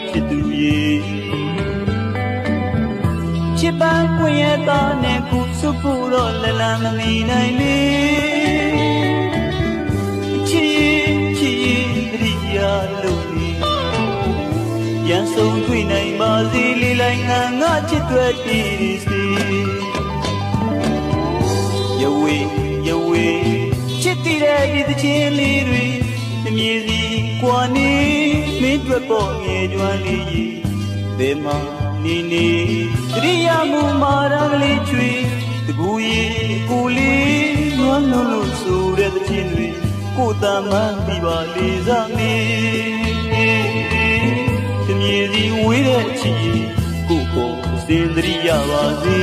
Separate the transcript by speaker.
Speaker 1: ချစ်သူရေချစ်ပန်းပွင့်ရသားနဲ့ခုစုဖို့တော့လလမမီနိုင်လေချစ်တရိယာလို့လေရန်ဆုံးတွေ့နိုင်ပါစေလေးလိုက်ငါချစ်တွေတည်စီယဝေချစ်တည်တဲ့ဒီသချင်းလေးတွေအမြည်စီကွာနေမင်းတို့ပေါ်ငယ်ကျွမ်းလေးကြီးဘယ်မှာနေတရိယာမှုမာရကလေးချွေတကူရီကိုလေးငေါလို့ဆိုတဲ့သချင်းတွေကိုတမ်းမှပြီးပါလေးစားမေတမြည်စီဝေးတဲ့ချီကိုစင်တရိယာပါစေ